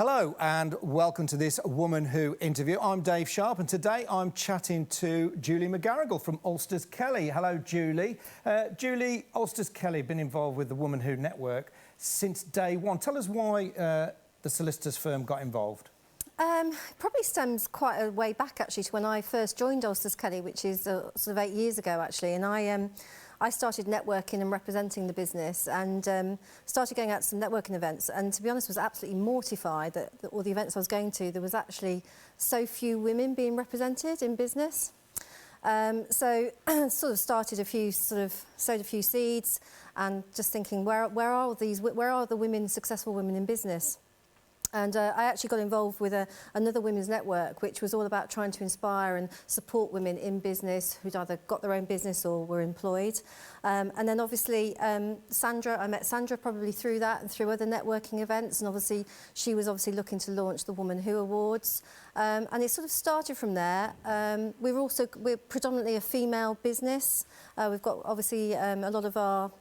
Hello and welcome to this Woman Who interview. I'm Dave Sharpe and today I'm chatting to Julie McGarrigle from Alsters Kelley. Hello, Julie. Julie, Alsters Kelley have been involved with the Woman Who network since day one. Tell us why the solicitors firm got involved. Probably stems quite a way back actually to when I first joined Alsters Kelley, which is sort of 8 years ago actually, and I started networking and representing the business and started going out to some networking events, and to be honest was absolutely mortified that all the events I was going to there was actually so few women being represented in business. So sort of sowed a few seeds and just thinking where are the women, successful women in business? And I actually got involved with another women's network, which was all about trying to inspire and support women in business who'd either got their own business or were employed. And then obviously Sandra, I met Sandra probably through that and through other networking events. And obviously she was looking to launch the Woman Who Awards. And it sort of started from there. We're predominantly a female business. We've got obviously a lot of our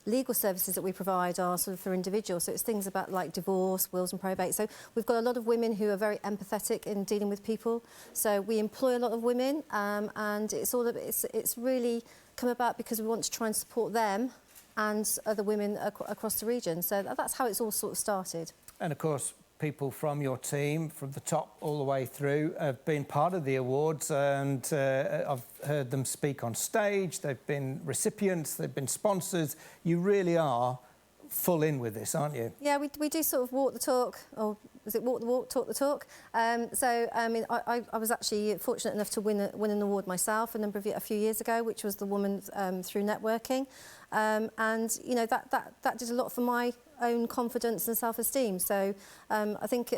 legal services that we provide are sort of for individuals, so it's things about like divorce, wills and probate. So we've got a lot of women who are very empathetic in dealing with people. So we employ a lot of women, and it's really come about because we want to try and support them and other women across the region. So that's how it's all sort of started. And of course, people from your team, from the top all the way through, have been part of the awards, and I've heard them speak on stage. They've been recipients, they've been sponsors. You really are full in with this, aren't you? Yeah, we do sort of walk the talk, or is it walk the walk, talk the talk? So I mean, I was actually fortunate enough to win an award myself a few years ago, which was the Woman Through Networking, and you know that did a lot for my own confidence and self-esteem. So I think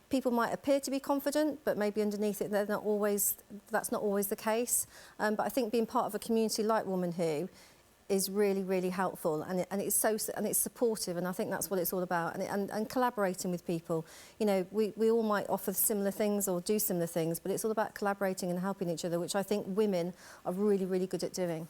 people might appear to be confident, but maybe underneath it that's not always the case. But I think being part of a community like Woman Who is really, really helpful, and it's supportive, and I think that's what it's all about, and collaborating with people. You know, we all might offer similar things or do similar things, but it's all about collaborating and helping each other, which I think women are really, really good at doing.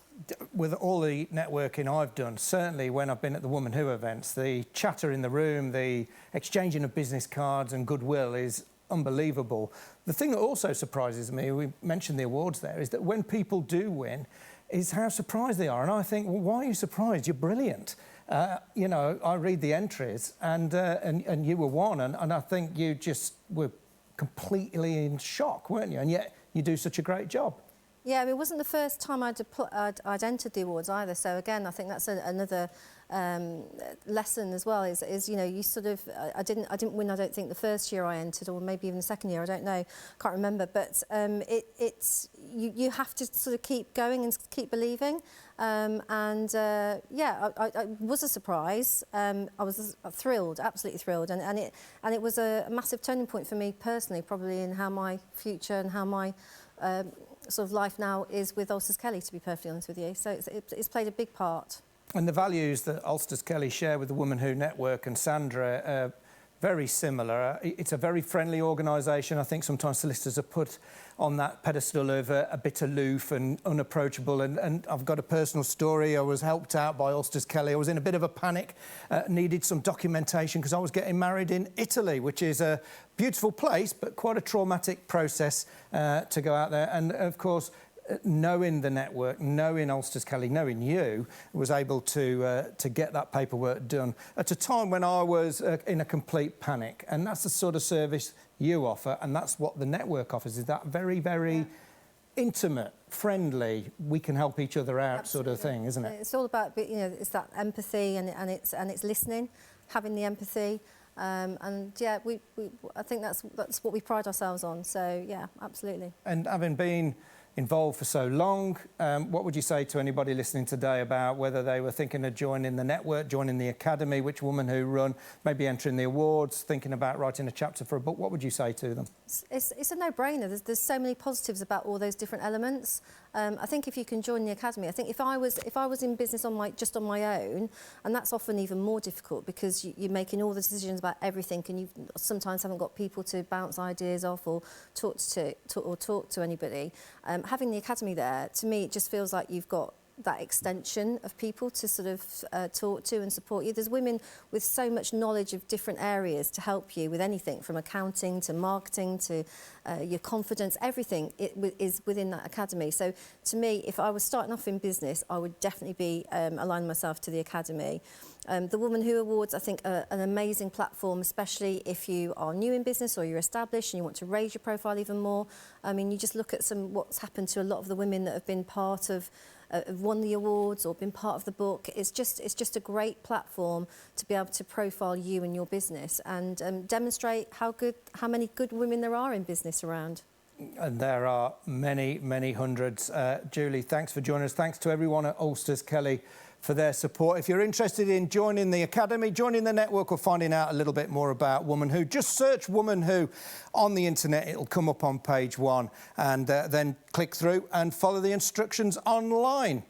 With all the networking I've done, certainly when I've been at the Woman Who events, the chatter in the room, the exchanging of business cards and goodwill is unbelievable. The thing that also surprises me, we mentioned the awards there, is that when people do win, is how surprised they are. And I think, well, why are you surprised? You're brilliant. You know, I read the entries, and you were one, and I think you just were completely in shock, weren't you? And yet you do such a great job. Yeah, I mean, it wasn't the first time I'd entered the awards either. So again, I think that's another lesson as well. Is you know, you sort of I didn't win. I don't think the first year I entered, or maybe even the second year. I don't know. Can't remember. But you have to sort of keep going and keep believing. Yeah, I was a surprise. I was thrilled, absolutely thrilled, and it was a massive turning point for me personally, probably in how my future and how my sort of life now is with Alsters Kelley, to be perfectly honest with you. So it's played a big part. And the values that Alsters Kelley share with the Woman Who Network and Sandra are very similar. It's a very friendly organisation. I think sometimes solicitors are put on that pedestal of a bit aloof and unapproachable. And I've got a personal story. I was helped out by Alsters Kelley. I was in a bit of a panic, needed some documentation because I was getting married in Italy, which is a beautiful place, but quite a traumatic process to go out there. And of course, knowing the network, knowing Alsters Kelley, knowing you, was able to get that paperwork done at a time when I was in a complete panic. And that's the sort of service you offer, and that's what the network offers, is that very, very intimate, friendly, we can help each other out sort of thing, isn't it? It's all about, you know, it's that empathy and it's listening, having the empathy. And yeah, I think that's what we pride ourselves on. So yeah, absolutely. And having been involved for so long, what would you say to anybody listening today about whether they were thinking of joining the network, joining the academy, which Woman Who run, maybe entering the awards, thinking about writing a chapter for a book? What would you say to them? It's a no-brainer. There's so many positives about all those different elements. I think if you can join the academy, I think if I was in business just on my own, and that's often even more difficult because you're making all the decisions about everything, and you sometimes haven't got people to bounce ideas off or talk to anybody. Having the academy there, to me, it just feels like you've got that extension of people to sort of talk to and support you. There's women with so much knowledge of different areas to help you with anything from accounting to marketing to your confidence, everything is within that academy. So to me, if I was starting off in business, I would definitely be aligning myself to the academy. The Woman Who Awards, I think, are an amazing platform, especially if you are new in business or you're established and you want to raise your profile even more. I mean, you just look at what's happened to a lot of the women that have been part of won the awards or been part of the book. It's just a great platform to be able to profile you and your business and demonstrate how many good women there are in business around. And there are many, many hundreds. Julie, thanks for joining us. Thanks to everyone at Alsters Kelley for their support. If you're interested in joining the Academy, joining the network or finding out a little bit more about Woman Who, just search Woman Who on the internet. It'll come up on page 1 and then click through and follow the instructions online.